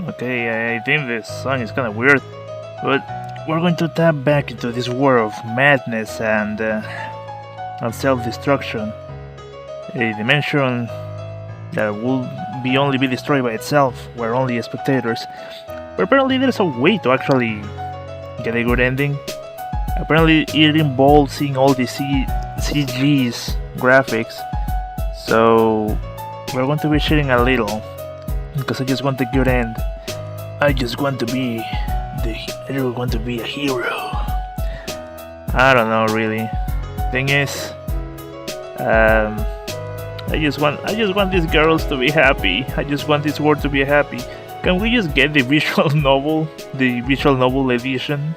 Okay, I think this song is kinda weird, but we're going to tap back into this world of madness and self-destruction. A dimension that will only be destroyed by itself. We're only spectators. But apparently there's a way to actually get a good ending. Apparently it involves seeing all the CG's graphics. So we're going to be cheating a little because I just want a good end. I just want to be a hero. I don't know really. Thing is, I just want these girls to be happy. I just want this world to be happy. Can we just get the visual novel edition?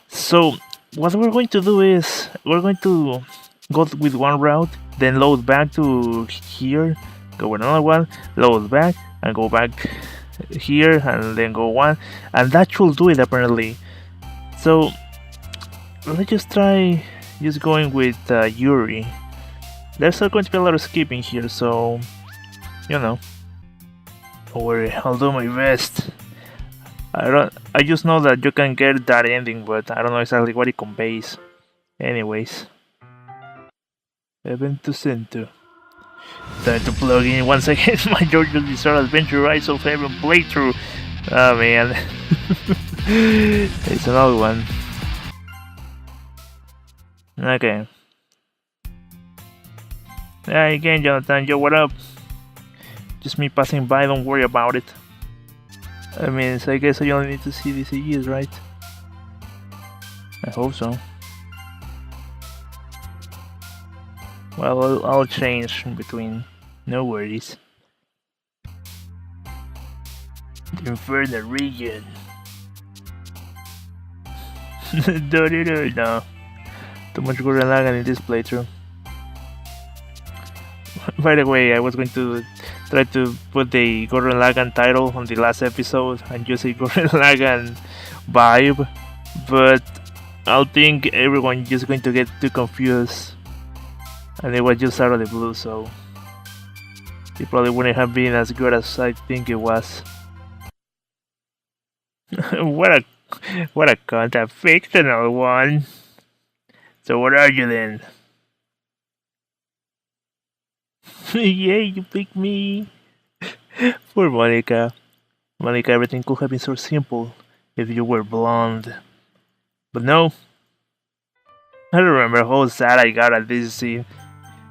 So what we're going to do is we're going to go with one route, then load back to here, go with another one, load back, and go back here, and then go one, and that should do it apparently. So let's just try going with Yuri. There's going to be a lot of skipping here, so you know. Don't worry, I'll do my best. I just know that you can get that ending, but I don't know exactly what it conveys. Anyways. Heaven to Center. Time to plug in once again my JoJo's Bizarre Adventure Rise of Heaven playthrough. Oh man. It's another one. Okay. Hey again, Jonathan. Yo, what up? Just me passing by, don't worry about it. I mean, so I guess I only need to see the CGs, right? I hope so. Well, I'll change in between. No worries. The Inferno region. No. Too much Gurren Lagann in this playthrough. By the way, I was going to try to put the Gurren Lagann title on the last episode and use a Gurren Lagann vibe, but I think everyone just going to get too confused, and it was just out of the blue, so it probably wouldn't have been as good as I think it was. what a content, fictional one. So what are you then? Yay, you picked me! Poor Monica. Monica, everything could have been so simple if you were blonde. But no. I don't remember how sad I got at this scene.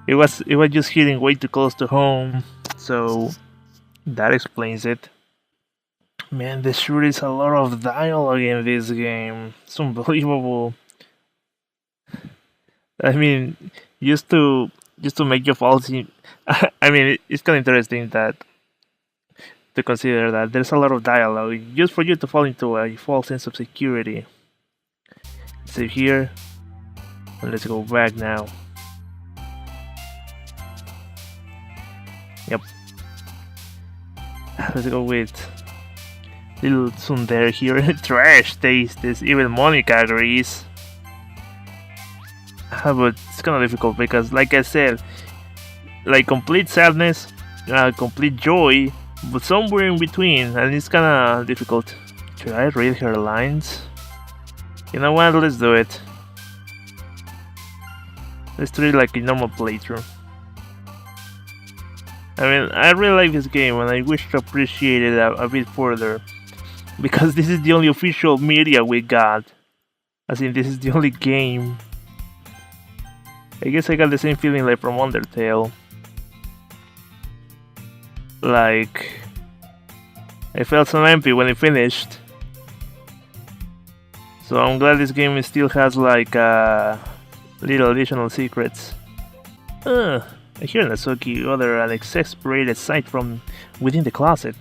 It was just hitting way too close to home, so that explains it. Man, there sure is a lot of dialogue in this game. It's unbelievable. I mean, just to make you fall asleep. I mean, it's kind of interesting to consider that there's a lot of dialogue just for you to fall into a false sense of security. Save here, and let's go back now. Yep. Let's go with little tsundere here. Trash taste. This even Monica agrees. But it's kind of difficult because, like I said, like complete sadness, complete joy, but somewhere in between, and it's kind of difficult. Should I read her lines? You know what? Let's do it. Let's treat it like a normal playthrough. I mean, I really like this game, and I wish to appreciate it a bit further, because this is the only official media we got. As in, this is the only game. I guess I got the same feeling like from Undertale. Like, I felt so empty when it finished. So I'm glad this game still has like little additional secrets. I hear Natsuki order an exasperated sight from within the closet.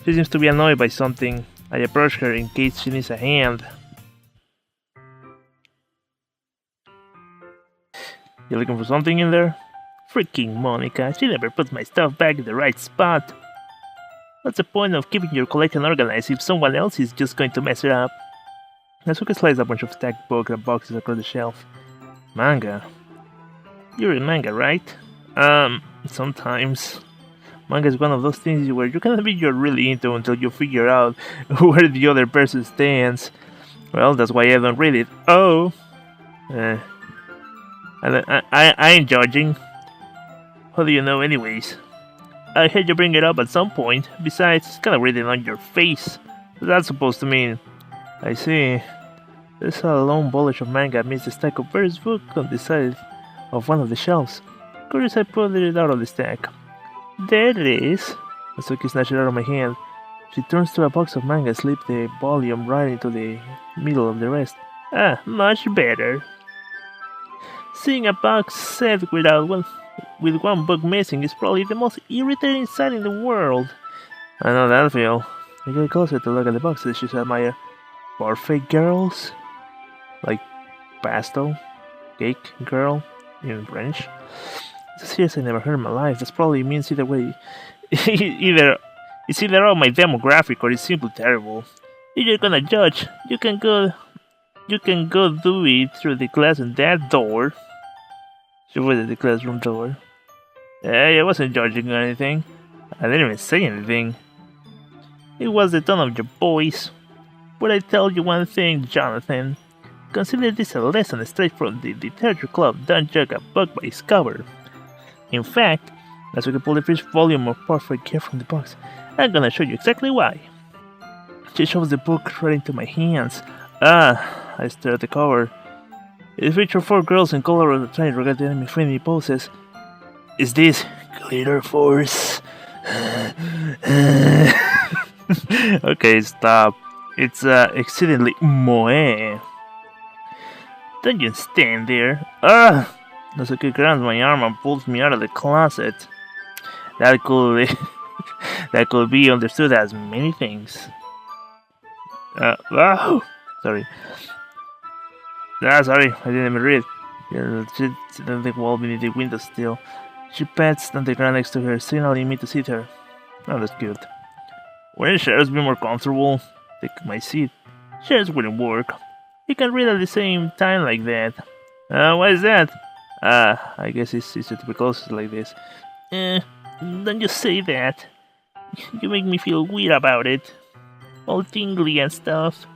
She seems to be annoyed by something. I approach her in case she needs a hand. You looking for something in there? Freaking Monica, she never puts my stuff back in the right spot. What's the point of keeping your collection organized if someone else is just going to mess it up? Natsuki slides a bunch of stacked books and boxes across the shelf. Manga? You're in manga, right? Sometimes. Manga is one of those things where you can admit you're really into until you figure out where the other person stands. Well, that's why I don't read it. Oh! Uh, I ain't judging. How do you know anyways? I heard you bring it up at some point. Besides, it's kinda written on your face. What's that supposed to mean? I see. There's a long bulge of manga amidst the stack of various books on the side of one of the shelves. Curious, I pulled it out of the stack. There it is. Asuki snatched it out of my hand. She turns to a box of manga, slipped the volume right into the middle of the rest. Ah, much better. Seeing a box set with one book missing is probably the most irritating sight in the world. I know that feel. I get closer to look at the boxes. She said, "My perfect girls, like pastel, cake girl in French." It's a series I never heard in my life. That probably means either way. It's either all my demographic or it's simply terrible. If you're gonna judge, you can go do it through the class and that door. She was at the classroom door. Hey, I wasn't judging or anything. I didn't even say anything. It was the tone of your voice. But I tell you one thing, Jonathan. Consider this a lesson straight from the literature club. Don't judge a book by its cover. In fact, as we can pull the first volume of Perfect Care from the box, I'm gonna show you exactly why. She shoves the book right into my hands. Ah, I stare at the cover. It features 4 girls in color trying to regard the enemy-friendly poses. Is this Glitter Force? Okay, stop. It's exceedingly moe. Don't you stand there. Ah! Nasuke grabs my arm and pulls me out of the closet. That could be understood as many things. Oh! Sorry. Sorry, I didn't even read. She sits on the wall beneath the window still. She pats on the ground next to her, signaling me to sit her. Oh, that's cute. Wouldn't chairs be more comfortable? Take my seat. Chairs wouldn't work. You can read at the same time like that. Why is that? I guess it's easier to be closer like this. Don't you say that. You make me feel weird about it. All tingly and stuff.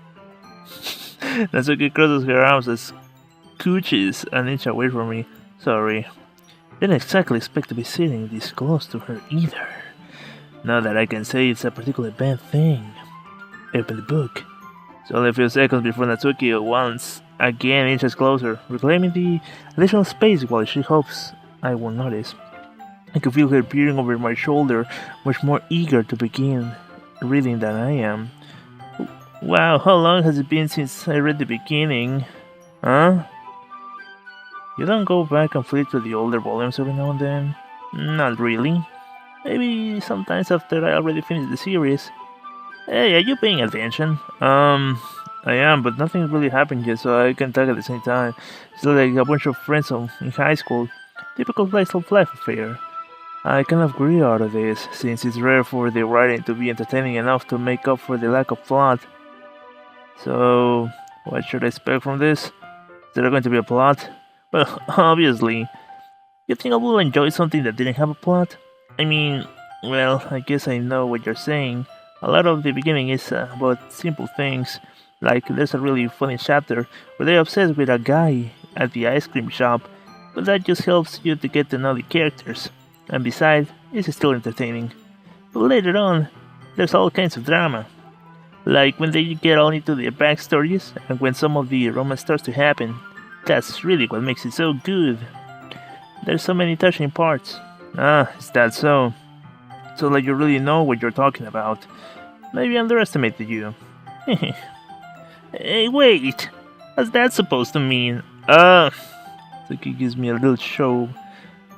Natsuki crosses her arms and scooches an inch away from me. Sorry. Didn't exactly expect to be sitting this close to her either. Not that I can say it's a particularly bad thing. Open the book. It's only a few seconds before Natsuki once again inches closer, reclaiming the additional space while she hopes I won't notice. I can feel her peering over my shoulder, much more eager to begin reading than I am. Wow, how long has it been since I read the beginning? Huh? You don't go back and flip to the older volumes every now and then? Not really. Maybe sometimes after I already finished the series. Hey, are you paying attention? I am, but nothing really happened yet, so I can talk at the same time. It's like a bunch of friends in high school. Typical slice of life affair. I kind of grew out of this, since it's rare for the writing to be entertaining enough to make up for the lack of plot. So, what should I expect from this? Is there going to be a plot? Well, obviously. You think I will enjoy something that didn't have a plot? I mean, well, I guess I know what you're saying. A lot of the beginning is about simple things, like there's a really funny chapter where they're obsessed with a guy at the ice cream shop, but that just helps you to get to know the characters. And besides, it's still entertaining. But later on, there's all kinds of drama. Like when they get all into their backstories, and when some of the romance starts to happen. That's really what makes it so good. There's so many touching parts. Ah, is that so? So like you really know what you're talking about. Maybe I underestimated you. Hey, wait! What's that supposed to mean? Suki gives me a little show.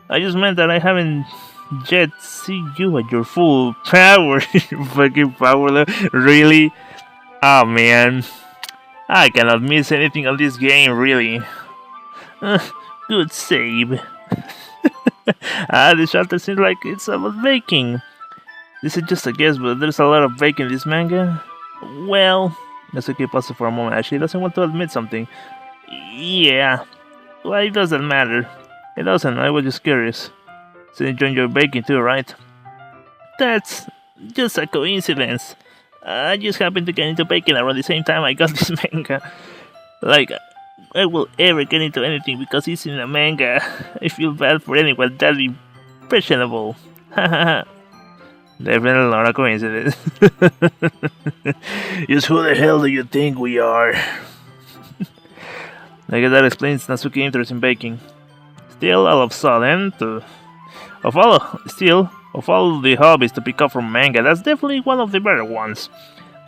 I just meant that I haven't yet seen you at your full power. Fucking power level. Really? Oh man. I cannot miss anything on this game, really. Good save. The chapter seems like it's about baking. This is just a guess, but there's a lot of bacon in this manga. Well, Natsuki pauses for a moment as she doesn't want to admit something. Yeah. Well, it doesn't matter. It doesn't, I was just curious. So you enjoy your baking too, right? That's just a coincidence. I just happened to get into baking around the same time I got this manga. Like, I will ever get into anything because it's in a manga. I feel bad for anyone that impressionable. Hahaha. Definitely not a coincidence. Just who the hell do you think we are? I guess that explains Natsuki's interest in baking. Still, all of a sudden, of all the hobbies to pick up from manga, that's definitely one of the better ones.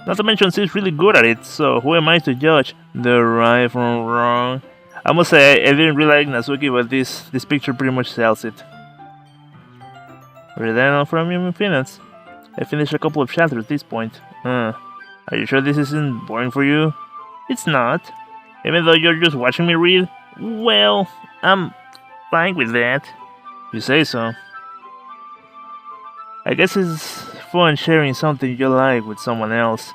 Not to mention she's really good at it, so who am I to judge the right from wrong? I must say, I didn't really like Natsuki, but this picture pretty much sells it. We're then on from your opinions. I finished a couple of chapters at this point. Are you sure this isn't boring for you? It's not. Even though you're just watching me read? Well, I'm fine with that. You say so. I guess it's fun sharing something you like with someone else.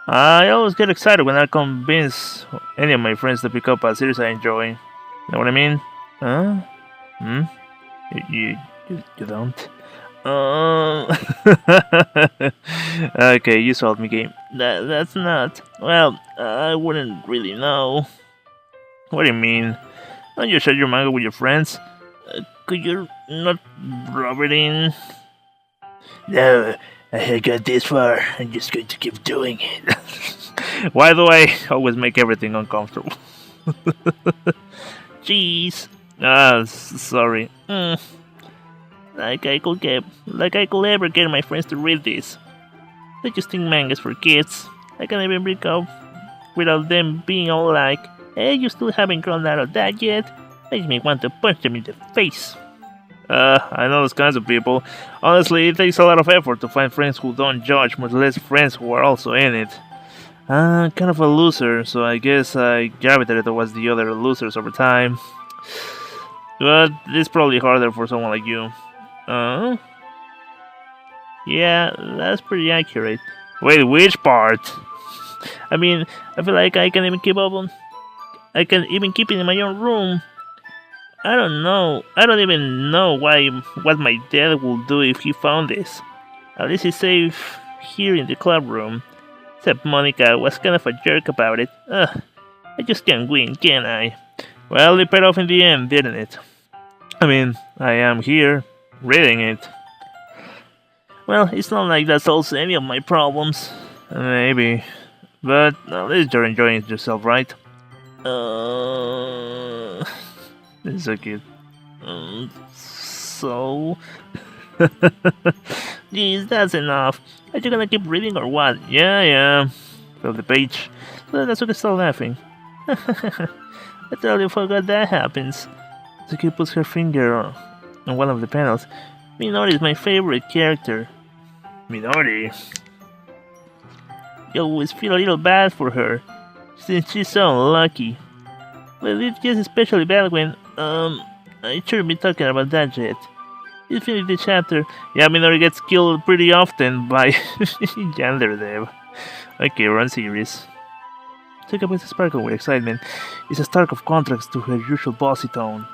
I always get excited when I convince any of my friends to pick up a series I enjoy. Know what I mean? Huh? You don't? Okay, you sold me, game. That's not. Well, I wouldn't really know. What do you mean? Don't you share your manga with your friends? Could you not rub it in? No, I got this far. I'm just going to keep doing it. Why do I always make everything uncomfortable? Jeez. Sorry. Like I could ever get my friends to read this. They just think manga's for kids. I can't even break up without them being all like, "Hey, you still haven't grown out of that yet?" Makes me want to punch them in the face. I know those kinds of people. Honestly, it takes a lot of effort to find friends who don't judge, much less friends who are also in it. I'm kind of a loser, so I guess I gravitated towards the other losers over time. But it's probably harder for someone like you. Yeah, that's pretty accurate. Wait, which part? I mean, I feel like I can even keep it in my own room. I don't know. I don't even know what my dad will do if he found this. At least he's safe here in the club room. Except Monica was kind of a jerk about it. I just can't win, can I? Well, it paid off in the end, didn't it? I mean, I am here, reading it. Well, it's not like that solves any of my problems. Maybe. But at least you're enjoying yourself, right? It's so cute. So? Jeez, that's enough. Are you gonna keep reading or what? Yeah. From the page. So that's what I start laughing. I totally forgot that happens. Suki puts her finger on one of the panels. Minori is my favorite character. Minori? You always feel a little bad for her, since she's so unlucky. But it gets especially bad when, I shouldn't be talking about that yet. You finish the chapter. Yeah, Minori gets killed pretty often by Yanderdev. Okay, we're on serious. Suki puts a sparkle with excitement. It's a stark of contrast to her usual bossy tone.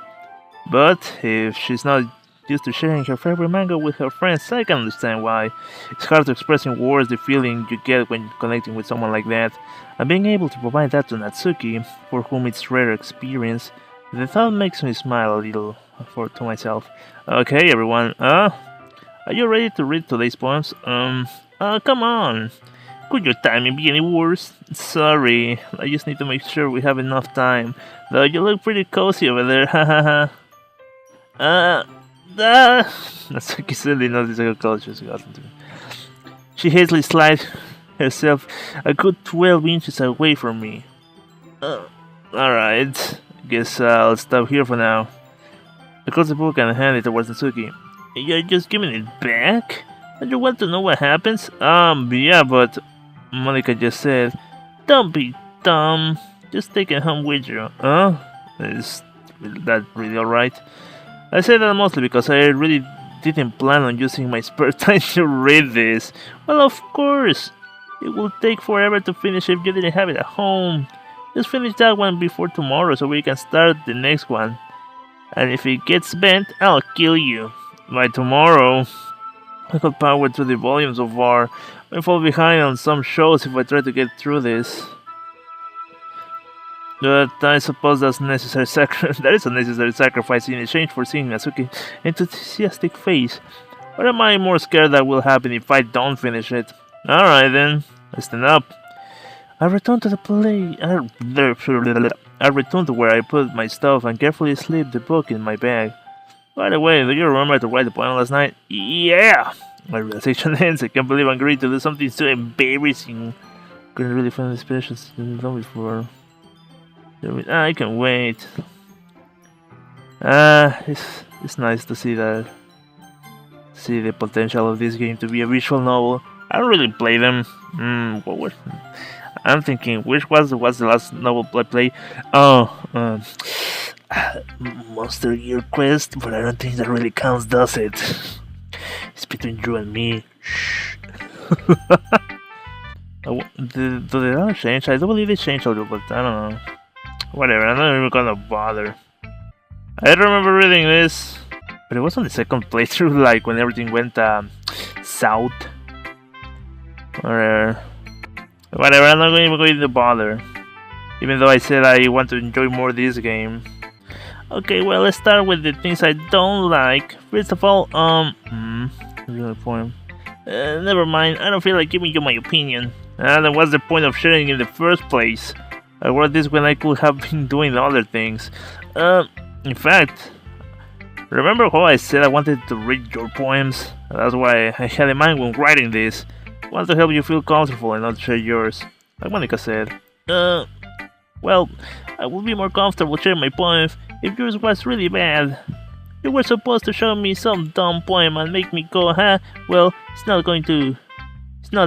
But if she's not used to sharing her favorite manga with her friends, I can understand why. It's hard to express in words the feeling you get when connecting with someone like that. And being able to provide that to Natsuki, for whom it's rare experience, the thought makes me smile a little to myself. Okay, everyone, are you ready to read today's poems? Come on. Could your timing be any worse? Sorry, I just need to make sure we have enough time. Though you look pretty cozy over there, hahaha. Natsuki certainly noticed how close she's gotten to me. She hastily slides herself a good 12 inches away from me. Alright, guess I'll stop here for now. I close the book and hand it towards Natsuki. You're just giving it back? Don't you want to know what happens? Yeah, but Monica just said, don't be dumb. Just take it home with you. Is that really alright? I say that mostly because I really didn't plan on using my spare time to read this. Well, of course. It will take forever to finish if you didn't have it at home. Just finish that one before tomorrow so we can start the next one. And if it gets bent, I'll kill you. By tomorrow. I got power to the volume so far. I fall behind on some shows if I try to get through this. But I suppose that's necessary that is a necessary sacrifice in exchange for seeing Natsuki's enthusiastic face. Or am I more scared that will happen if I don't finish it? Alright then, let's stand up. I return to the play. I return to where I put my stuff and carefully slip the book in my bag. By the way, do you remember to write the poem last night? Yeah! My realization ends. I can't believe I agreed to do something so embarrassing. Couldn't really find inspirations done before. I can wait. It's nice to see that. See the potential of this game to be a visual novel. I don't really play them. I'm thinking, which was the last novel I played? Oh, Monster Gear Quest, but I don't think that really counts, does it? It's between you and me. Shh. Did they change? I don't believe they changed a little, but I don't know. Whatever, I'm not even gonna bother. I remember reading this, but it was on the second playthrough, like when everything went south. Or whatever, I'm not even going to bother. Even though I said I want to enjoy more this game. Okay, well, let's start with the things I don't like. First of all, real poem. Never mind, I don't feel like giving you my opinion. Then what's the point of sharing in the first place? I wrote this when I could have been doing other things. In fact, remember how I said I wanted to read your poems? That's why I had in mind when writing this. I want to help you feel comfortable and not share yours. Like Monica said. Well, I would be more comfortable sharing my poems if yours was really bad. You were supposed to show me some dumb poem and make me go, huh? Well, it's not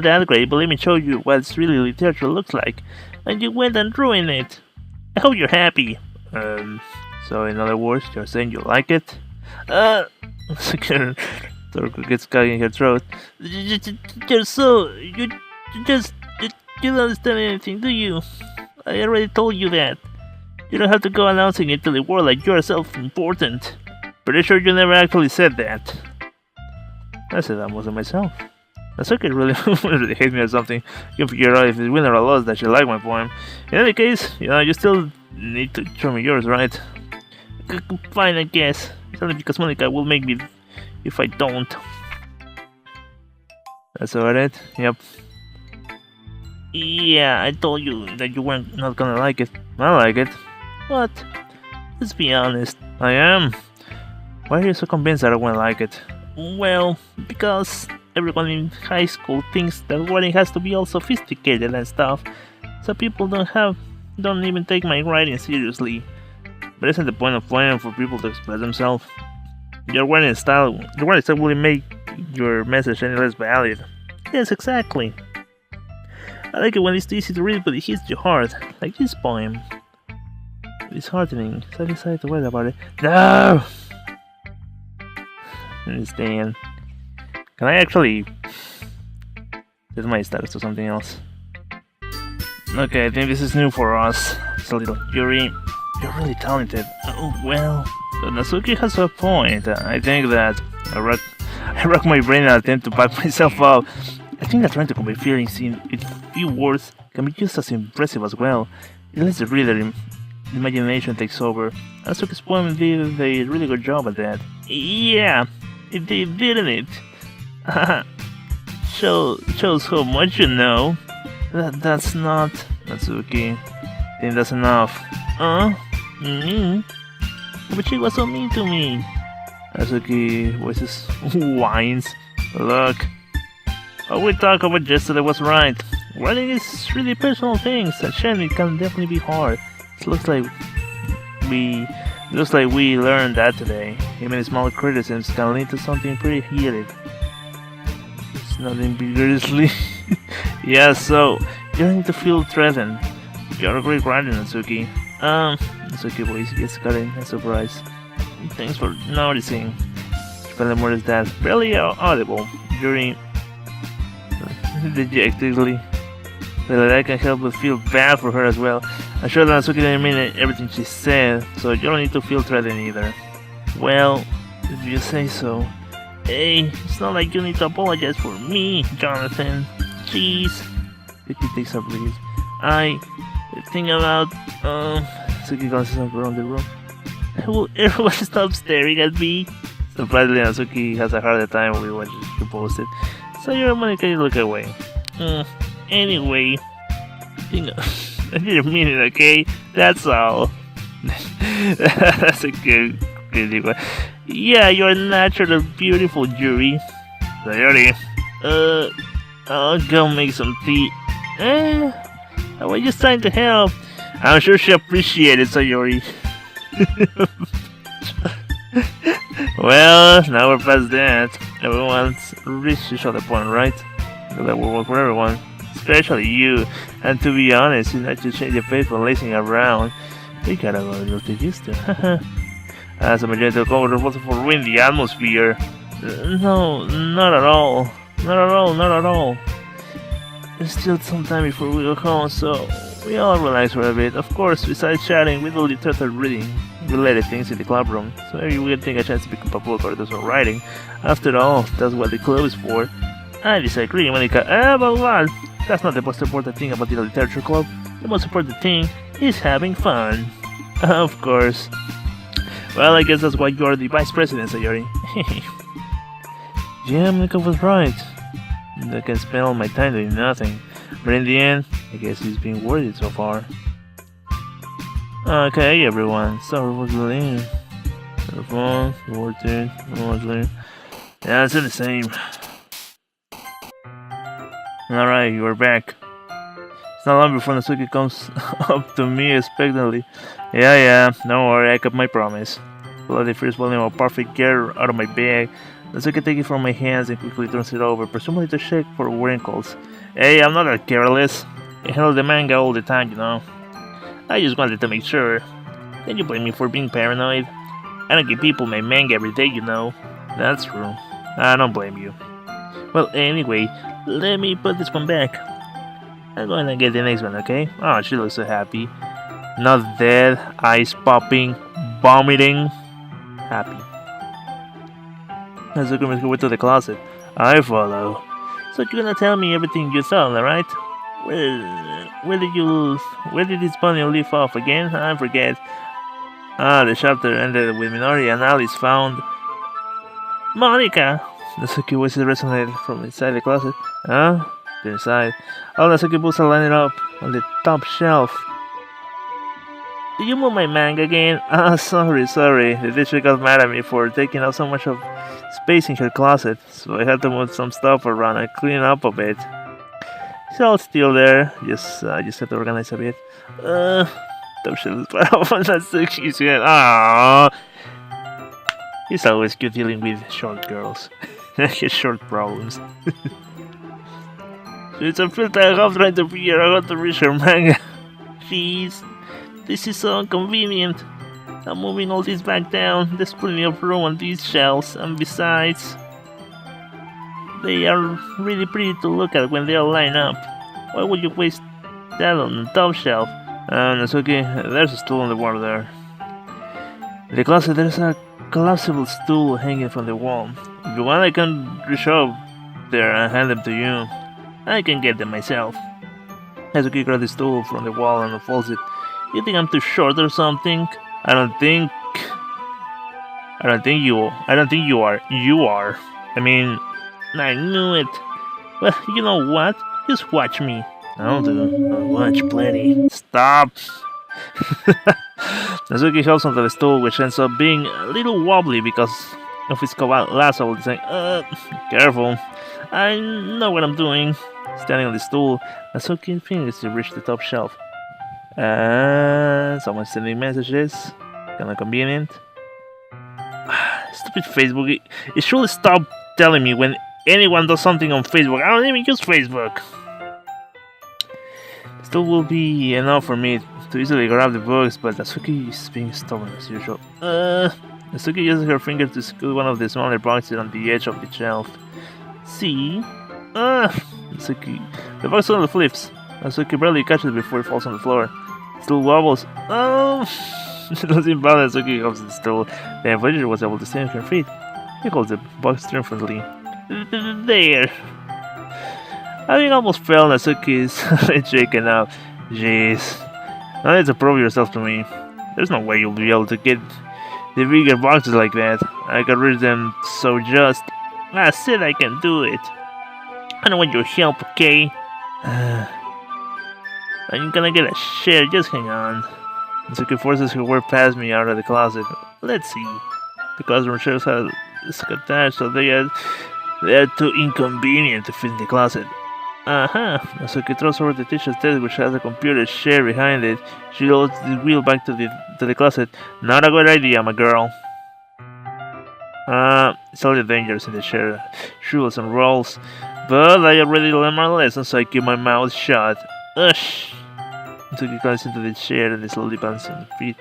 that great, but let me show you what really literature looks like. And you went and ruined it. I hope you're happy. So in other words, you're saying you like it? Torko gets caught in her throat. You don't understand anything, do you? I already told you that. You don't have to go announcing it to the world like you're self-important. Pretty sure you never actually said that. I said that most of myself. Natsuki really hates me or something. You can figure out if it's win or a loss that you like my poem. In any case, you still need to show me yours, right? Fine, I guess. It's only because Monica will make me if I don't. That's about it? Yep. Yeah, I told you that you weren't not gonna like it. I like it. What? Let's be honest. I am. Why are you so convinced that I won't like it? Well, because everyone in high school thinks that writing has to be all sophisticated and stuff, so people don't even take my writing seriously. But isn't the point of poem for people to express themselves? Your writing style will make your message any less valid. Yes, exactly. I like it when it's easy to read, but it hits you hard, like this poem. It's heartening, so I decided to write about it. No! Understand. Can I actually set my status to something else? Okay, I think this is new for us. It's a little Yuri. You're really talented. Oh, well. But Natsuki has a point. I think that I rack my brain and attempt to back myself up. I think that trying to convey feelings in a few words can be just as impressive as well. It lets the reader imagination takes over. Natsuki's poem did a really good job at that. Yeah, it did, didn't it? Shows how much you know. That's not Natsuki. I think that's enough. But she was so mean to me. Natsuki voices whines. Look, what we talked about yesterday was right. Writing is really personal things, and sharing it can definitely be hard. It looks like we learned that today. Even small criticisms can lead to something pretty heated. It's nothing vigorously. Yeah, so you don't need to feel threatened. You're a great writer, Natsuki. Natsuki voice gets cut in surprise. Thanks for noticing. Furthermore, is that barely audible during dejectedly. But I can help but feel bad for her as well. I'm sure that Natsuki didn't mean everything she said, so you don't need to feel threatened either. Well, if you say so. Hey, it's not like you need to apologize for me, Jonathan. Jeez. Suki takes a breath. I think about, Suki glances around the room. Will everyone stop staring at me? Surprisingly, Natsuki has a harder time with what she posted. So you're Monica, you look away. Anyway, I didn't mean it, okay? That's all. That's a good one. Yeah, you're natural, beautiful, Yuri. Sayori. I'll go make some tea. I was just trying to help. I'm sure she appreciated Sayori. Well, now we're past that. Everyone's reached each other point, right? That will work for everyone, especially you. And to be honest, you like to change your face from lazing around. We gotta go a little too used to. As a magenta cover responsible for ruining the atmosphere. No, not at all. Not at all, not at all. There's still some time before we go home, so we all relax for a bit. Of course, besides chatting, we will start reading related things in the club room, so maybe we'll take a chance to pick up a book or do some writing. After all, that's what the club is for. I disagree, Monica. But what? That's not the most important thing about the literature club. The most important thing is having fun. Of course. Well, I guess that's why you're the vice president, Sayori. Yeah, Monica was right. I can spend all my time doing nothing. But in the end, I guess he's been worth it so far. Okay, everyone. Sorry for the lame. Telephone, worth it, yeah, it's the same. Alright, you're back. It's not long before Natsuki comes up to me expectantly. Yeah, don't worry, I kept my promise. Pull out the first volume of Perfect Gear out of my bag. Natsuki takes it from my hands and quickly turns it over, presumably to check for wrinkles. Hey, I'm not that careless. I handle the manga all the time, you know. I just wanted to make sure. Can you blame me for being paranoid? I don't give people my manga every day, you know. That's true. I don't blame you. Well, anyway, let me put this one back. I'm going to get the next one, okay? Oh, she looks so happy. Not dead, eyes popping, vomiting. Happy. Natsuki makes her way to the closet. I follow. So you're gonna tell me everything you saw, alright? Where did this bunny leave off again? I forget. The chapter ended with Minori and Alice found Monica! Natsuki voices resonated from inside the closet. Huh? To inside. Oh, Natsuki books are lining up on the top shelf. Did you move my manga again? Sorry. The teacher got mad at me for taking up so much of space in her closet, so I had to move some stuff around and clean up a bit. It's all still there, just have to organize a bit. Top shelf is part of Natsuki said. Aww. It's always good dealing with short girls. Short problems. It's a filter I have trying to figure out how to reach her manga. Jeez. This is so inconvenient. I'm moving all this back down. There's plenty of room on these shelves, and besides, they are really pretty to look at when they all line up. Why would you waste that on the top shelf? Natsuki, there's a stool on the wall there. In the closet, there's a collapsible stool hanging from the wall. If you want, I can reach up there and hand them to you. I can get them myself. Natsuki grabs the stool from the wall and unfolds it. You think I'm too short or something? I don't think you are. You are. I mean, I knew it. Well, you know what? Just watch me. I'll watch plenty. Stop. Natsuki holds onto the stool, which ends up being a little wobbly because of its collapsible design. Careful. I know what I'm doing. Standing on the stool, Natsuki finishes to reach the top shelf. Someone's sending messages. Kinda convenient. Stupid Facebook. It should stop telling me when anyone does something on Facebook. I don't even use Facebook. Still will be enough for me to easily grab the books, but Natsuki is being stubborn as usual. Natsuki uses her finger to scoot one of the smaller boxes on the edge of the shelf. See? Natsuki. The box on the flips. Natsuki barely catches it before it falls on the floor. Still wobbles. It doesn't bother Natsuki helps the stool. The Voyager was able to stay on her feet. He holds the box triumphantly. There! Having almost fell, Natsuki's head shaken out. Jeez. Now you have to prove yourself to me. There's no way you'll be able to get the bigger boxes like that. I can reach them so just. I said I can do it. I don't want your help, okay? I'm gonna get a share, just hang on. Natsuki forces her way past me out of the closet. Let's see. The classroom shelves are attached, so they are too inconvenient to fit in the closet. Natsuki throws over the teacher's desk, which has a computer chair behind it. She loads the wheel back to the closet. Not a good idea, my girl. It's only dangerous in the chair. Shrivels and rolls. But I already learned my lesson, so I keep my mouth shut. Ush! Natsuki climbs into the chair and slowly bounces on her feet.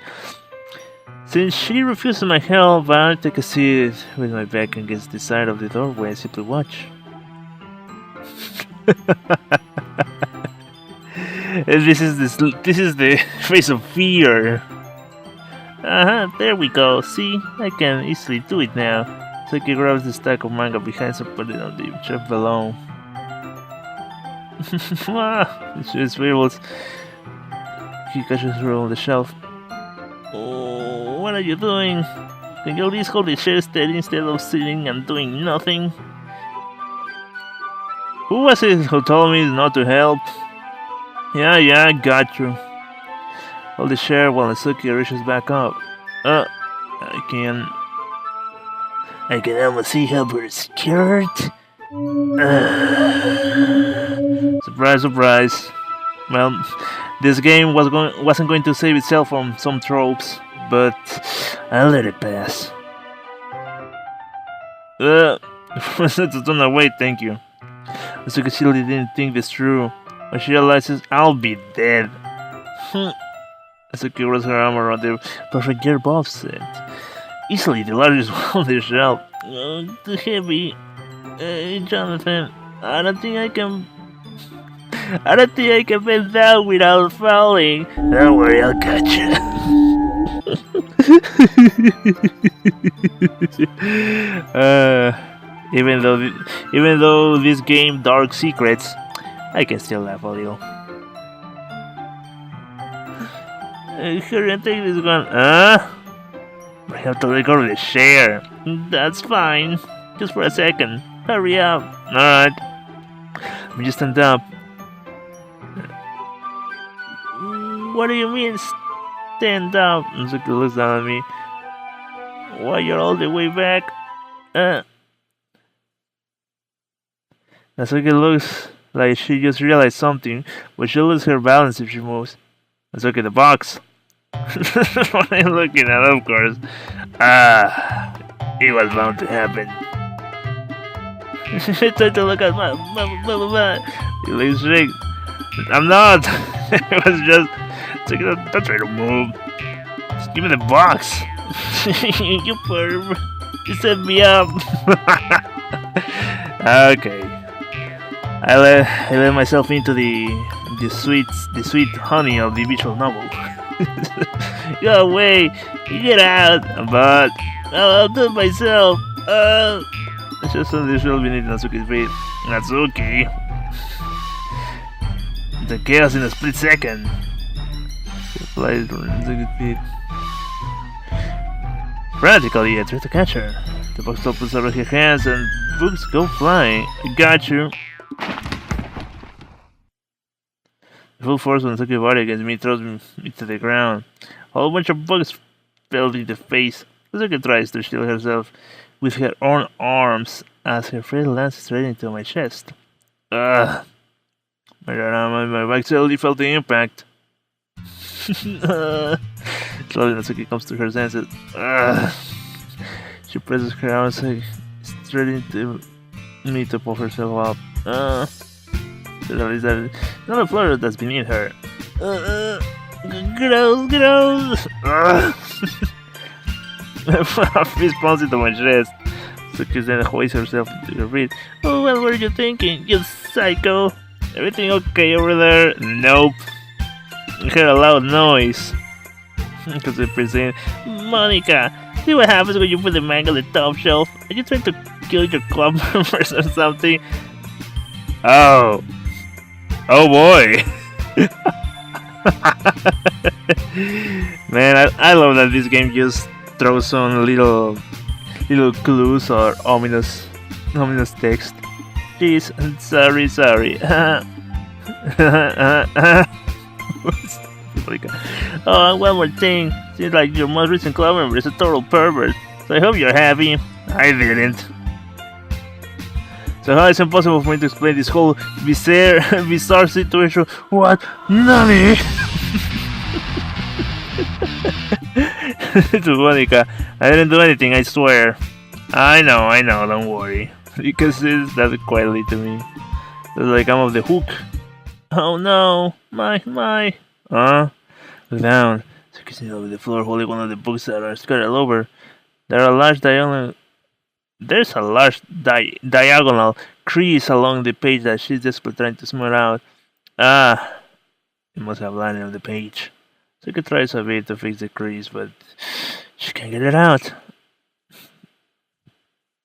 Since she refuses my help, I take a seat with my back against the side of the doorway and simply watch. This is the face of fear. There we go. See, I can easily do it now. Saki grabs the stack of manga behind and put it on the shelf below. She swivels. He catches her on the shelf. Oh, what are you doing? Can you at least hold the chair steady instead of sitting and doing nothing? Who was it who told me not to help? Yeah, got you. Hold the chair while Natsuki reaches back up. I can almost see her skirt. Surprise, surprise. Well, this game wasn't going to save itself from some tropes, but I'll let it pass. That's a ton of weight, thank you. Natsuki still didn't think this through. When she realizes I'll be dead. Natsuki rolls her arm around the perfect gearbox set. Easily the largest one on the shelf. Too heavy. Jonathan, I don't think I can bend down without falling. Don't worry, I'll catch you. Even though this game dark secrets, I can still laugh a little. Hurry and take this one. I have to let go of the chair. That's fine. Just for a second. Hurry up. Alright. Let me just stand up. What do you mean, stand up? Natsuki looks down at me. Why, you're all the way back? Natsuki looks like she just realized something, but she'll lose her balance if she moves. Natsuki, the box. What are you looking at, of course? It was bound to happen. Time to look at my legs shake. I'm not. It was just. Don't try to move. Just give me the box. You perv. You set me up. Okay. I let myself into the sweet honey of the visual novel. Go away. You get out. But I'll do it myself. It's just on the shelf beneath Natsuki's feet. Natsuki. The chaos in a split second. Flies from Natsuki's feet. Frantically, I try to catch her. The box opens out of her hands and books go flying. I got you. The full force of Natsuki's body against me throws me to the ground. A whole bunch of bugs fell in the face. Natsuki tries to shield herself with her own arms as her face lands straight into my chest. My back suddenly felt the impact. Slowly Natsuki comes to her senses. She presses her arms straight into me to pull herself up. She realizes that not a floor that's beneath her. Gross! A fist pounds into my chest. Natsuki then hoists herself to her feet. Oh, what were you thinking, you psycho? Everything okay over there? Nope. I heard a loud noise. Because they present Monica, See what happens when you put the manga on the top shelf? Are you trying to kill your club members or something? Oh. Oh boy. Man, I love that this game just throws on little clues or ominous text. Jeez, sorry. Oh, one more thing. Seems like your most recent club member is a total pervert. So I hope you're happy. I didn't. So how is it possible for me to explain this whole bizarre situation? What? Nani? To Monica, I didn't do anything, I swear. I know, don't worry. Because it's that quietly to me. It's like I'm off the hook. Oh no, my. Look down. So you can see over the floor holding one of the books that are scattered all over. There's a large diagonal crease along the page that she's desperately trying to smooth out. Ah, it must have landed on the page. So you can try a bit to fix the crease, but she can't get it out.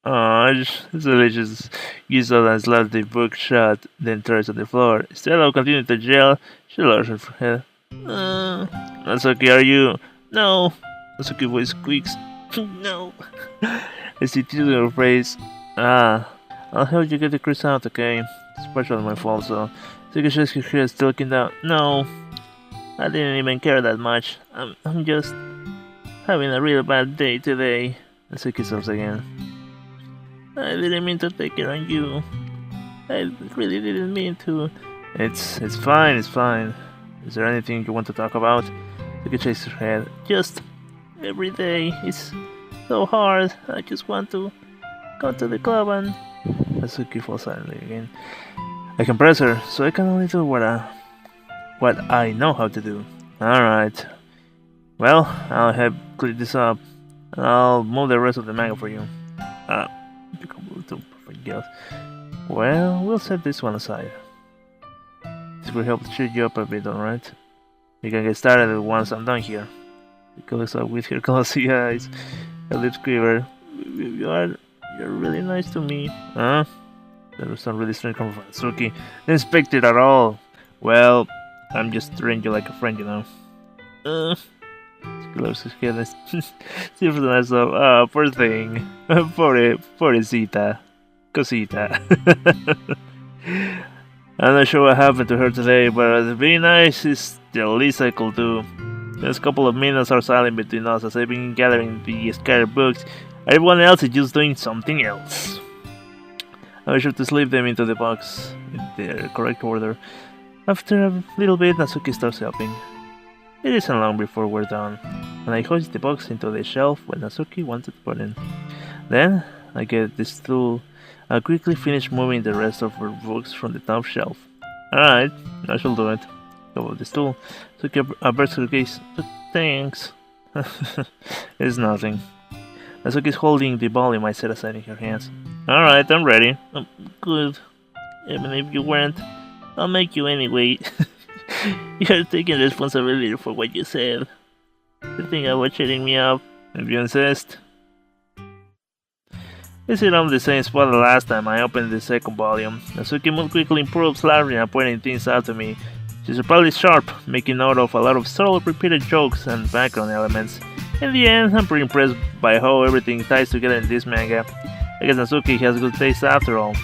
Oh, so they just use all and slaps the book shut, then throws on the floor. Instead of continuing to yell, she lowers her head. Natsuki, are you? No. Natsuki voice squeaks. No. I see tears on her face. I'll help you get the crease out, okay? It's partially my fault, so. Natsuki shakes her head, still looking down. No. I didn't even care that much. I'm just having a real bad day today. Natsuki sobs again. I didn't mean to take it on you. I really didn't mean to. It's fine. Is there anything you want to talk about? Natsuki shakes her head. Just every day. It's so hard. I just want to go to the club and... Natsuki falls silently again. I can press her, so I can only do what I know how to do. Alright. Well, I'll help clear this up. And I'll move the rest of the manga for you. Well, we'll set this one aside. This will help cheer you up a bit, alright? You can get started once I'm done here. She looks up with her glossy eyes, her lips quiver. You're really nice to me. Huh? That was not really strange coming from Natsuki. Didn't expect it at all. Well, I'm just treating you like a friend, you know. She closes his head and sees for the nice of, oh, poor thing. Pobrecita. Cosita. I'm not sure what happened to her today, but being nice is the least I could do. There's a couple of minutes are silent between us as I've been gathering the scattered books. Everyone else is just doing something else. I was sure to slip them into the box in the correct order. After a little bit, Natsuki starts helping. It isn't long before we're done, and I hoist the box into the shelf when Natsuki wants it put in. Then, I get the stool. I quickly finish moving the rest of her books from the top shelf. Alright, I shall do it. Go with the stool. Natsuki averts her gaze. Thanks. It's nothing. Natsuki's holding the volume I set aside in her hands. Alright, I'm ready. Good. Even if you weren't, I'll make you anyway. You're taking responsibility for what you said. You think about cheating me up, if you insist. You sit on the same spot the last time I opened the second volume. Natsuki mood quickly improves, laughing and pointing things out to me. She's surprisingly sharp, making note of a lot of subtle repeated jokes and background elements. In the end, I'm pretty impressed by how everything ties together in this manga. I guess Natsuki has good taste after all.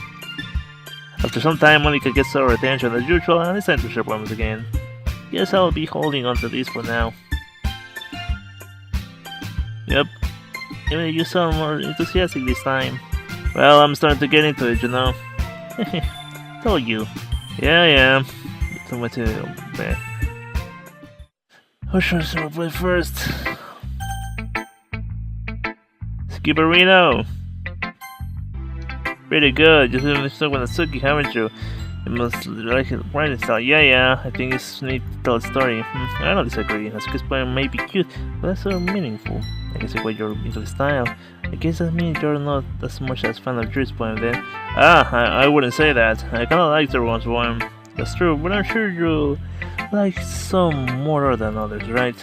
After some time, Monica gets our attention as usual and it's time to share poems again. Guess I'll be holding on to this for now. Yep. Even if you sound more enthusiastic this time. Well, I'm starting to get into it, you know. Told you. Yeah, I am. So much bad. Who should I play first? Skipperino! Pretty good. You haven't stuck with Natsuki, haven't you? You must like it writing style. Yeah, I think it's neat to tell a story. I don't disagree. Natsuki's poem may be cute, but that's so meaningful. I can see why you're into the style. I guess that means you're not as much as fan of Yuri's poem then. I wouldn't say that. I kinda liked everyone's poem. That's true, but I'm sure you like some more than others, right?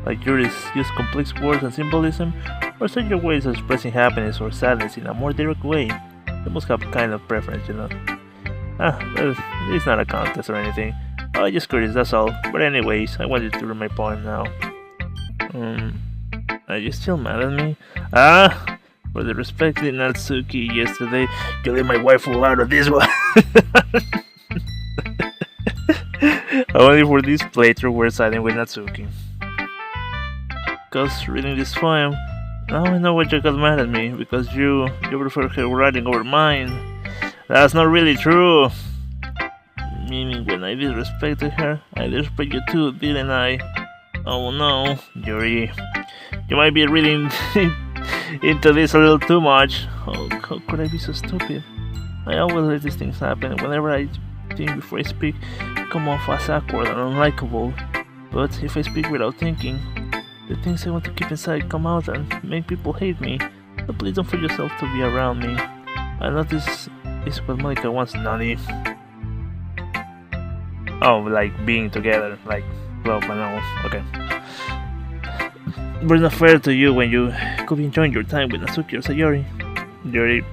Like Yuri's use complex words and symbolism, or such your ways of expressing happiness or sadness in a more direct way. You must have a kind of preference, you know. Well, it's not a contest or anything. Oh, just curious, that's all. But anyways, I wanted to read my poem now. Are you still mad at me? For the respected Natsuki yesterday, you let my wife fall out of this one. Only for this playthrough we're siding with Natsuki. Cause reading this poem, now I know why you got mad at me, because you prefer her writing over mine. That's not really true. Meaning when I disrespected her, I disrespect you too, didn't I? Oh no, Yuri. You might be reading into this a little too much. Oh, how could I be so stupid? I always let these things happen. Whenever I think before I speak, come off as awkward and unlikable. But if I speak without thinking, the things I want to keep inside come out and make people hate me. So please don't force yourself to be around me. I know this is what Monica wants, Nani. Oh, like being together, like love and all. Okay. But it's not fair to you when you could be enjoying your time with Natsuki or Sayori. Yuri,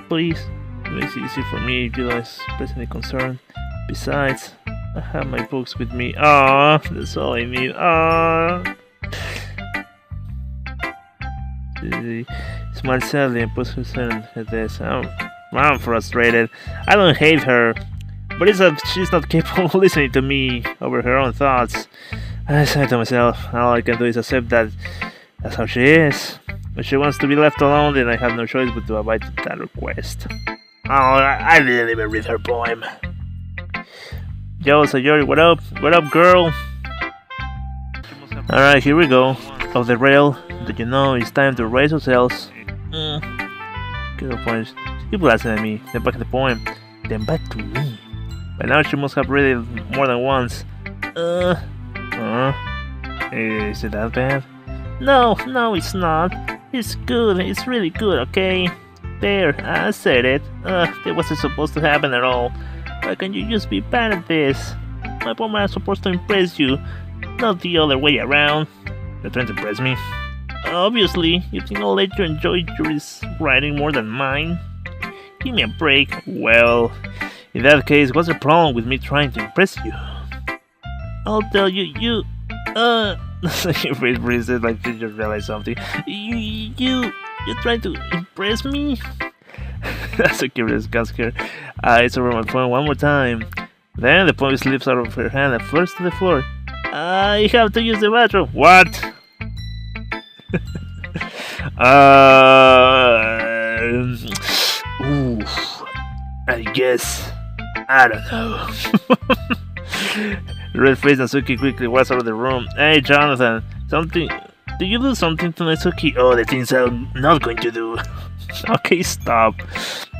please, it makes it easy for me if you don't express any concern. Besides, I have my books with me. Ah, that's all I need. She smiles sadly and puts her hand on her desk. I'm frustrated. I don't hate her, but it's that she's not capable of listening to me over her own thoughts. I said to myself, all I can do is accept that that's how she is. If she wants to be left alone, then I have no choice but to abide to that request. Oh, I didn't even read her poem. Yo, Sayori, what up? What up, girl? Alright, here we go. Off the rail. Do you know it's time to raise ourselves? Girl points. Keep glancing at me. Then back to the poem. Then back to me. By now she must have read it more than once. Is it that bad? No, it's not. It's good. It's really good, okay? There, I said it. That wasn't supposed to happen at all. Why can't you just be bad at this? My poem is supposed to impress you, not the other way around. You're trying to impress me? Obviously, you think I'll let you enjoy Yuri's writing more than mine? Give me a break. Well, in that case, what's the problem with me trying to impress you? I'll tell you, your face freezes like you just realized something. You're trying to impress me? That's a curious Gasker. It's over my phone one more time. Then the poem slips out of her hand and floats to the floor. I have to use the bathroom. What? I guess. I don't know. Red face Natsuki quickly walks out of the room. Hey, Jonathan. Did you do something to Natsuki? Oh, the things I'm not going to do. Okay, stop.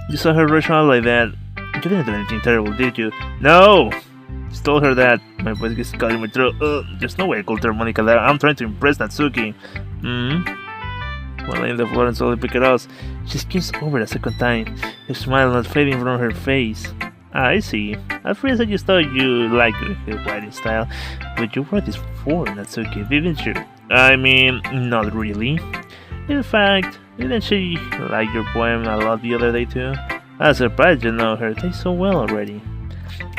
You saw her rush out like that. You didn't do anything terrible, did you? No! Just told her that. My voice gets caught in my throat. There's no way I could tell Monica that I'm trying to impress Natsuki. When I leave the floor and slowly pick it up, she skims over a second time, her smile not fading from her face. I see. At first I just thought you liked her writing style, but you wrote this for Natsuki, didn't you? I mean, not really. In fact, didn't she like your poem a lot the other day too? I'm surprised you know her taste so well already.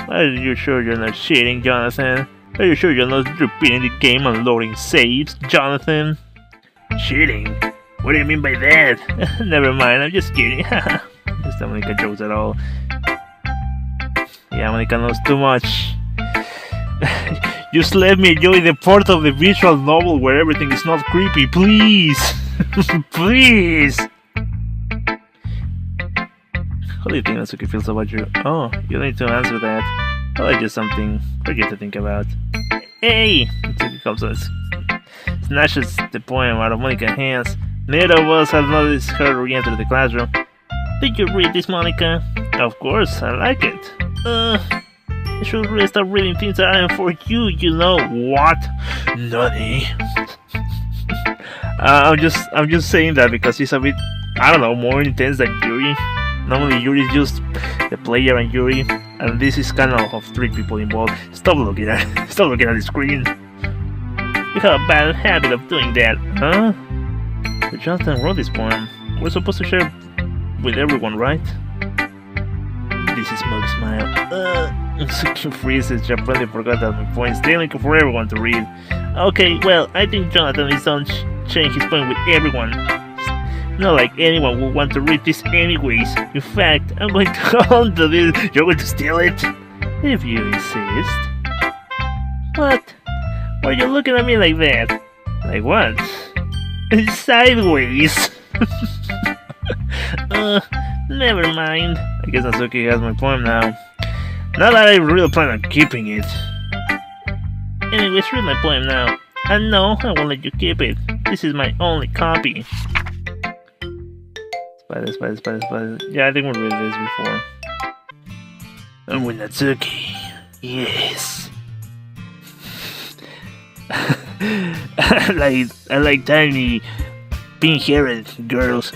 Are you sure you're not cheating, Jonathan? Are you sure you're not repeating the game and loading saves, Jonathan? Cheating? What do you mean by that? Never mind, I'm just kidding. Just Monica jokes at all. Yeah, Monica knows too much. Just let me enjoy the part of the visual novel where everything is not creepy, please! Please! How do you think Natsuki feels about you? Oh, you don't need to answer that. I'll just something for you to think about. Hey! Natsuki comes and snatches the poem out of Monica's hands. Neither of us had noticed her re-enter the classroom. Did you read this, Monica? Of course, I like it. I should really start reading things that aren't for you, you know. What? Nani? I'm just saying that because he's a bit, I don't know, more intense than Yuri. Normally Yuri is just the player and Yuri, and this is kind of three people involved. Stop looking at the screen. You have a bad habit of doing that, huh? But Jonathan wrote this poem. We're supposed to share it with everyone, right? This is Smoke Smile. Suki freezes. Japandi forgot that my poem's daily for everyone to read. Okay, well, I think Jonathan is done sharing his poem with everyone. Not like anyone will want to read this anyways. In fact, I'm going to hold on to this. You're going to steal it? If you insist. What? Why are you looking at me like that? Like what? Sideways. Never mind. I guess Natsuki has my poem now. Not that I really plan on keeping it. Anyways, read my poem now. And no, I won't let you keep it. This is my only copy. Spider. Yeah, I think we read this before. And with Natsuki. Yes. I like tiny pink-haired girls.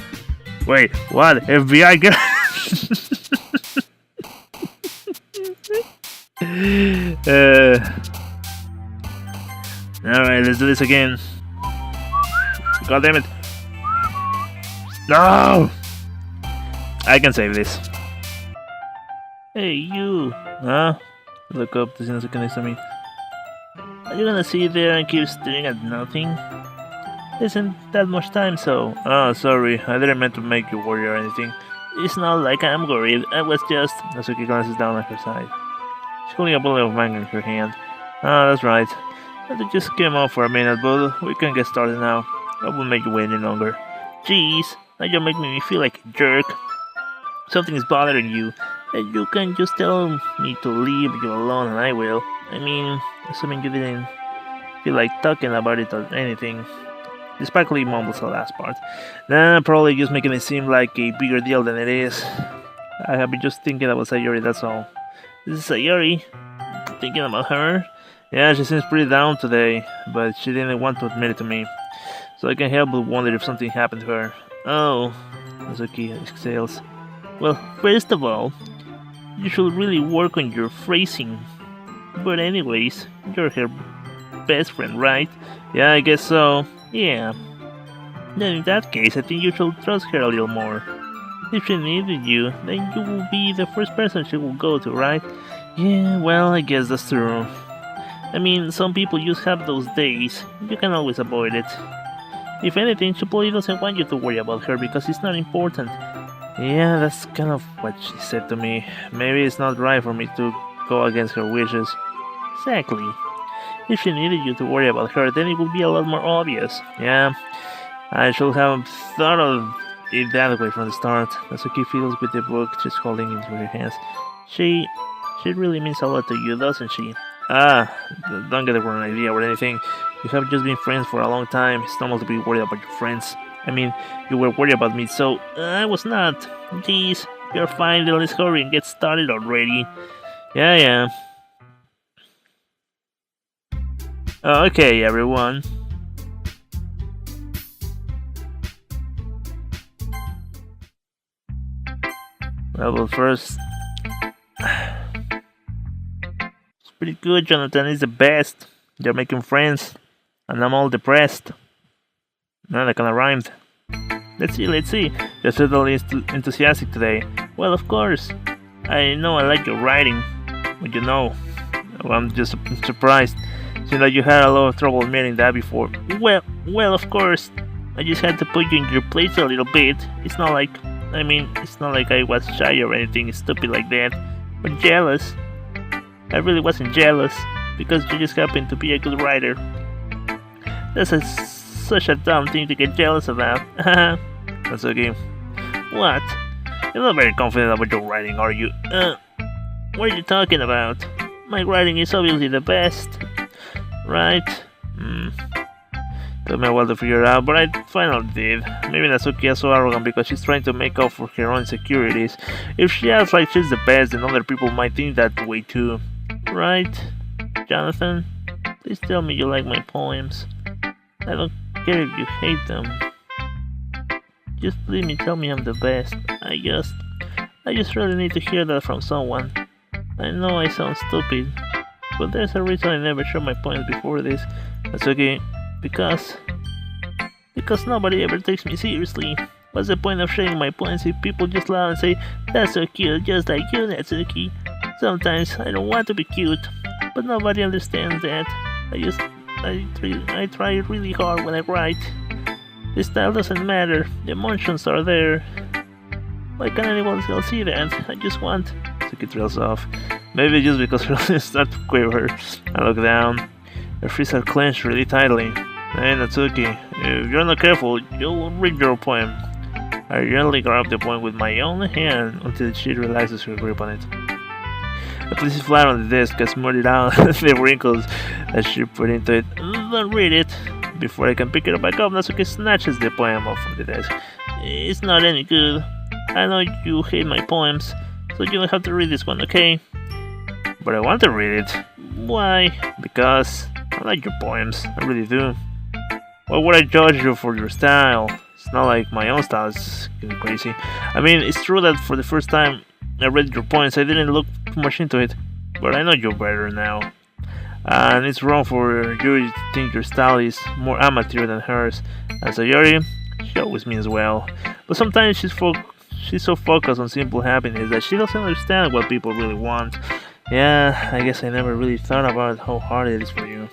Wait, what? FBI girl? Alright, let's do this again. God damn it. No! I can save this. Hey, you. Huh? Look up, this is next to me. Are you gonna sit there and keep staring at nothing? Isn't that much time, so... Oh, sorry, I didn't mean to make you worry or anything. It's not like I'm worried, I was just... Natsuki glances down at her side. She's holding a bottle of mango in her hand. Ah, that's right. I just came off for a minute, but we can get started now. I won't make you wait any longer. Jeez, now you're making me feel like a jerk. Something is bothering you, and you can just tell me to leave you alone and I will. I mean, assuming you didn't feel like talking about it or anything. Sparkly mumbles the last part. Nah, probably just making it seem like a bigger deal than it is. I have been just thinking about Sayori, that's all. This is Sayori? Thinking about her? Yeah, she seems pretty down today, but she didn't want to admit it to me. So I can't help but wonder if something happened to her. Oh, Natsuki exhales. Well, first of all, you should really work on your phrasing. But anyways, you're her best friend, right? Yeah, I guess so. Yeah. Then in that case, I think you should trust her a little more. If she needed you, then you will be the first person she will go to, right? Yeah, well, I guess that's true. I mean, some people just have those days. You can always avoid it. If anything, she probably doesn't want you to worry about her because it's not important. Yeah, that's kind of what she said to me. Maybe it's not right for me to go against her wishes. Exactly. If she needed you to worry about her, then it would be a lot more obvious. Yeah, I should have thought of it that way from the start. Natsuki feels with the book she's holding into her hands. She really means a lot to you, doesn't she? Ah, don't get the wrong idea or anything. You have just been friends for a long time. It's normal to be worried about your friends. I mean, you were worried about me, so I was not. Jeez, you're fine, then let's hurry and get started already. Yeah. Okay, everyone. Well, first... It's pretty good, Jonathan is the best. You're making friends. And I'm all depressed. No, that kinda rhymed. Let's see. You're certainly enthusiastic today. Well, of course. I know I like your writing. But you know, I'm just surprised. Seems like you had a lot of trouble admitting that before. Well, of course. I just had to put you in your place a little bit. It's not like I was shy or anything stupid like that. But jealous. I really wasn't jealous. Because you just happen to be a good writer. That's such a dumb thing to get jealous about. That's okay. What? You're not very confident about your writing, are you? What are you talking about? My writing is obviously the best. Right? Took me a while to figure it out, but I finally did. Maybe Natsuki is so arrogant because she's trying to make up for her own insecurities. If she acts like she's the best, then other people might think that way too. Right? Jonathan? Please tell me you like my poems. I don't care if you hate them. Just please tell me I'm the best. I just really need to hear that from someone. I know I sound stupid, but there's a reason I never showed my poems before this. That's okay, because Because nobody ever takes me seriously. What's the point of sharing my points if people just laugh and say, "That's so cute, just like you, Natsuki"? Sometimes I don't want to be cute, but nobody understands that. I try really hard when I write. The style doesn't matter, the emotions are there. Why can't anyone else see that? I just want... Natsuki trails off. Maybe just because her lips start to quiver. I look down. Her fists are clenched really tightly. Hey Natsuki, if you're not careful, you'll read your poem. I gently grab the poem with my own hand until she relaxes her grip on it. I place it flat on the desk and smooth it out the wrinkles that she put into it. Don't read it. Before I can pick it back up, Natsuki snatches the poem off of the desk. It's not any good. I know you hate my poems, so you don't have to read this one, okay? But I want to read it. Why? Because I like your poems. I really do. Why would I judge you for your style? It's not like my own style is getting crazy. I mean, it's true that for the first time I read your poems, I didn't look too much into it. But I know you better now. And it's wrong for you to think your style is more amateur than hers. As a Yori, she always means well. But sometimes she's so focused on simple happiness that she doesn't understand what people really want. Yeah, I guess I never really thought about how hard it is for you.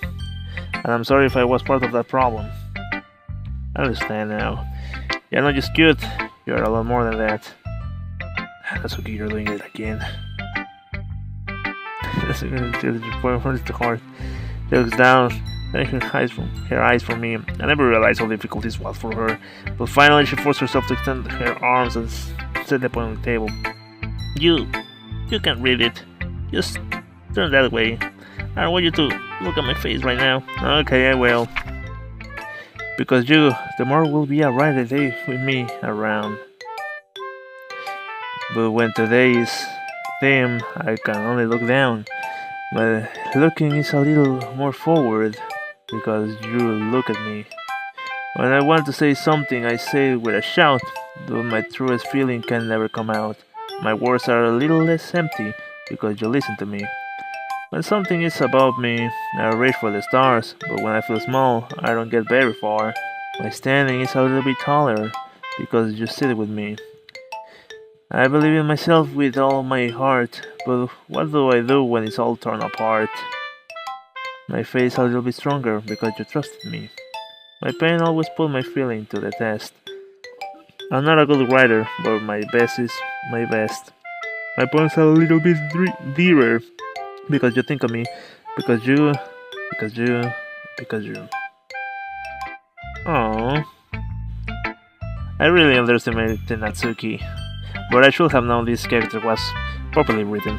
And I'm sorry if I was part of that problem. I understand now. You're not just cute, you're a lot more than that. That's okay, you're doing it again. Your point hurts the heart. She looks down, then her eyes from me. I never realized how difficult this was for her. But finally she forced herself to extend her arms and set the point on the table. You can't read it. Just turn that way. I don't want you to look at my face right now. Okay, I will. Because the more will be a brighter day with me around. But when today is dim, I can only look down. But looking is a little more forward because you look at me. When I want to say something, I say it with a shout, though my truest feeling can never come out. My words are a little less empty because you listen to me. When something is about me, I reach for the stars, but when I feel small, I don't get very far. My standing is a little bit taller because you sit with me. I believe in myself with all my heart, but what do I do when it's all torn apart? My face a little bit stronger because you trusted me. My pain always put my feeling to the test. I'm not a good writer, but my best is my best. My poems are a little bit dearer because you think of me, because you. Aww. I really underestimated Natsuki, but I should have known this character was properly written.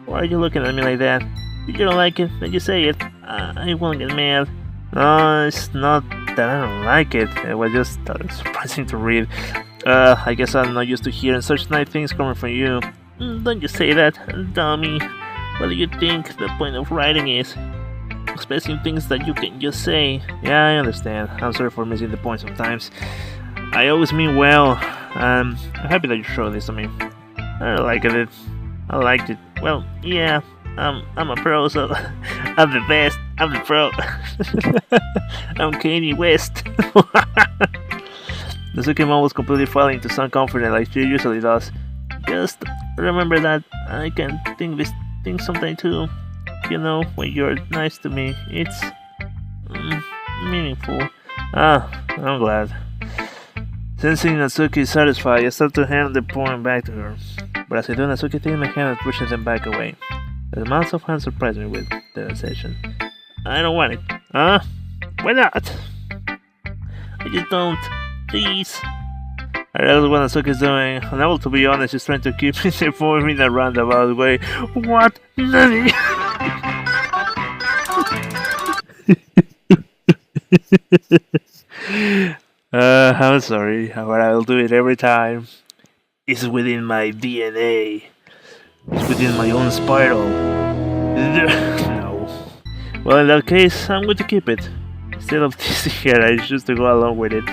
Why are you looking at me like that? If you don't like it, then you say it. I won't get mad. No, it's not that I don't like it. It was just surprising to read. I guess I'm not used to hearing such nice things coming from you. Don't you say that, dummy. What do you think the point of writing is? Expressing things that you can just say. Yeah, I understand. I'm sorry for missing the point sometimes. I always mean well. I'm happy that you showed this to me. I liked it. I liked it. Well, yeah. I'm a pro, so I'm the best. I'm the pro. I'm Kanye West. Natsuki Mom was completely failing to sound confident like she usually does. Just remember that I can think this thing sometime too. You know, when you're nice to me, it's meaningful. I'm glad. Sensing Natsuki is satisfied, I start to hand the poem back to her. But as I do, Natsuki takes my hand and pushes them back away. The amount of hands surprised me with the sensation. I don't want it. Huh? Why not? I just don't. Please. I realize what Natsuki is doing. Unable to be honest, she's trying to keep the poem in a roundabout way. What? Nani? I'm sorry, but I'll do it every time. It's within my DNA. It's within my own spiral. No. Well, in that case, I'm going to keep it. Instead of teasing her, I choose to go along with it.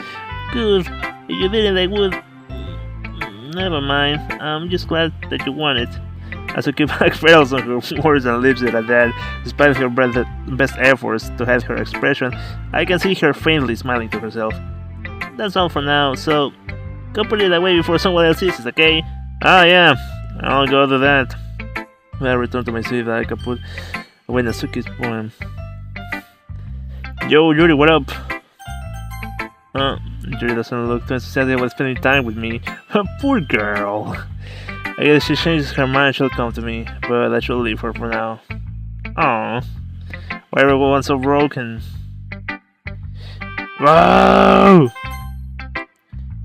Good. If you didn't, I would. Never mind. I'm just glad that you won it. Asuki backpedals on her words and leaves it at that. Despite her best efforts to hide her expression, I can see her faintly smiling to herself. that's all for now, so go put it away before someone else sees it, okay? Ah, yeah, I'll go do that. When I return to my city, I can put away Natsuki's poem. Yo, Yuri, what up? Yuri doesn't look too enthusiastic about spending time with me. Poor girl. I guess she changes her mind, she'll come to me, but I should leave her for now. Aww. Why everyone's so broken? Whoa!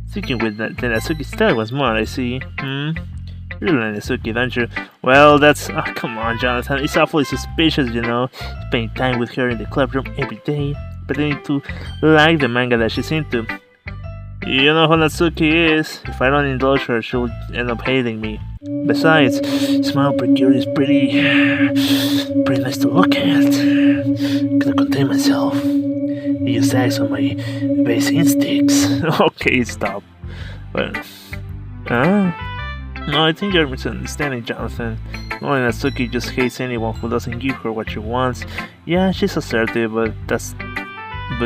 Sticking with that, the Natsuki style was smart, I see. You're like Natsuki, don't you? Well, that's... Oh, come on, Jonathan. It's awfully suspicious, you know. Spending time with her in the clubroom every day, pretending to like the manga that she's into. You know how Natsuki is. If I don't indulge her, she'll end up hating me. Besides, Smile Precure is pretty nice to look at. Gotta contain myself. I just acts on my base instincts. Okay, stop. But, no, I think you're misunderstanding, Jonathan. Only Natsuki just hates anyone who doesn't give her what she wants. Yeah, she's assertive, but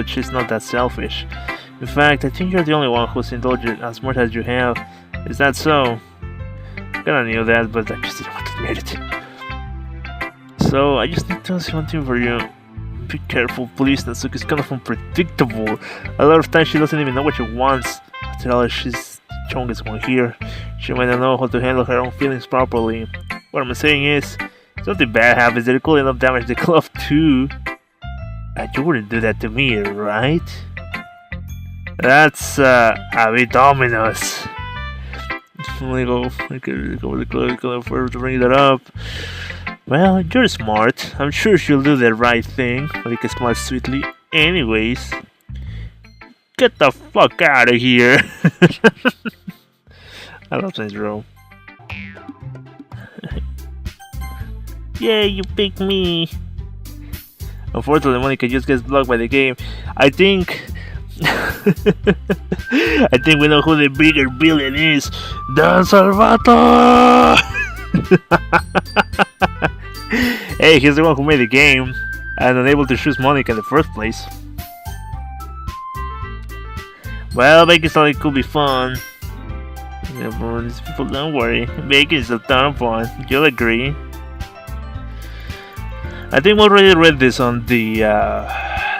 she's not that selfish. In fact, I think you're the only one who's indulged as much as you have. Is that so? Kinda knew that, but I just didn't want to admit it. So, I just need to ask one thing for you. Be careful, please. Natsuki's kind of unpredictable. A lot of times she doesn't even know what she wants. After all, she's the strongest one here. She might not know how to handle her own feelings properly. What I'm saying is, something bad happens that could end up damage the club too. And you wouldn't do that to me, right? That's a bit ominous. Let me go with the club for to bring that up. Well, you're smart. I'm sure she'll do the right thing. Rika smiles sweetly. Anyways, get the fuck out of here. I love Saints Row. Yeah, you picked me. Unfortunately, Monica just gets blocked by the game. I think we know who the bigger villain is. Don Salvatore! Hey, he's the one who made the game and unable to choose Monica in the first place. Well, baking something could be fun. Yeah, but these people, don't worry. Baking is a ton of fun. You'll agree. I think we already read this on the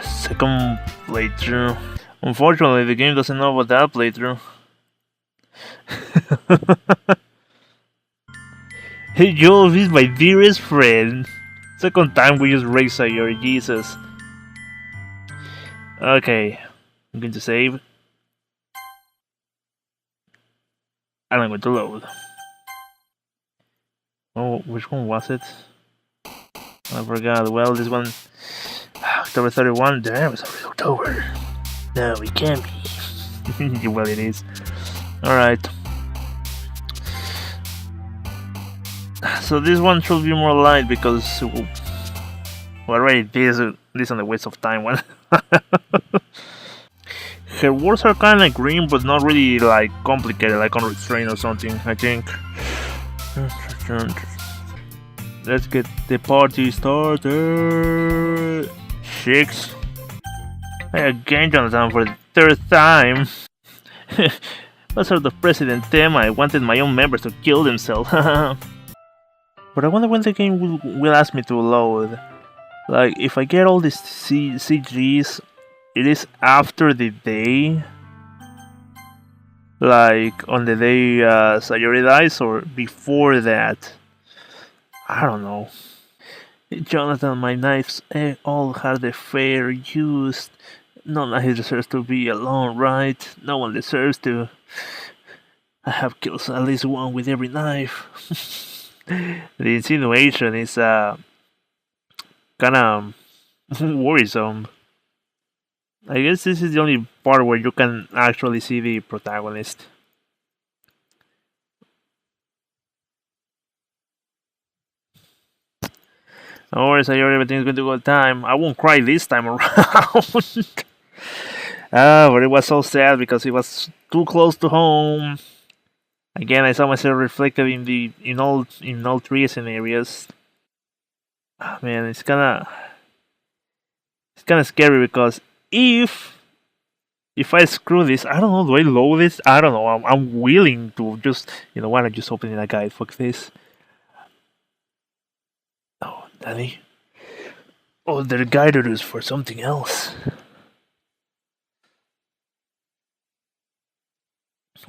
second playthrough. Unfortunately, the game doesn't know about that playthrough. Hey Joel, he's my dearest friend. Second time we use Reza, your Jesus. Okay, I'm going to save. And I'm going to load. Oh, which one was it? I forgot. Well, this one, October 31. Damn, it's already October. No, it can't be. Well, it is. Alright. So this one should be more light because we already did this on the waste of time one. Her words are kind of green, but not really like complicated, like unrestrained or something, I think. Let's get the party started. 6. Hey again, Jonathan, for the 3rd time. What sort of president am I? Wanted my own members to kill themselves. But I wonder when the game will ask me to load. Like, if I get all these CGs, it is after the day? Like, on the day Sayori dies, or before that? I don't know. Jonathan, my knives all had a fair use. No one deserves to be alone, right? No one deserves to. I have killed at least one with every knife. The insinuation is kind of worrisome. I guess this is the only part where you can actually see the protagonist. No worries, I heard everything's going to go on time. I won't cry this time around. But it was so sad because it was too close to home. Again, I saw myself reflected in all 3 scenarios. Oh, man, it's kinda scary because if if I screw this, I don't know, do I load this? I don't know, I'm willing to just, you know what, I'm just opening a guide, fuck this. Oh, Daddy. Oh, they're guided us for something else.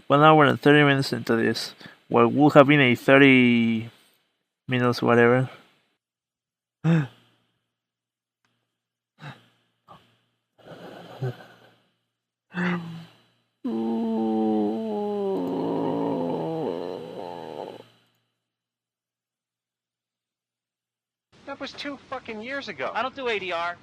1 hour and 30 minutes into this. What would have been a 30 minutes, whatever. That was 2 fucking years ago. I don't do ADR.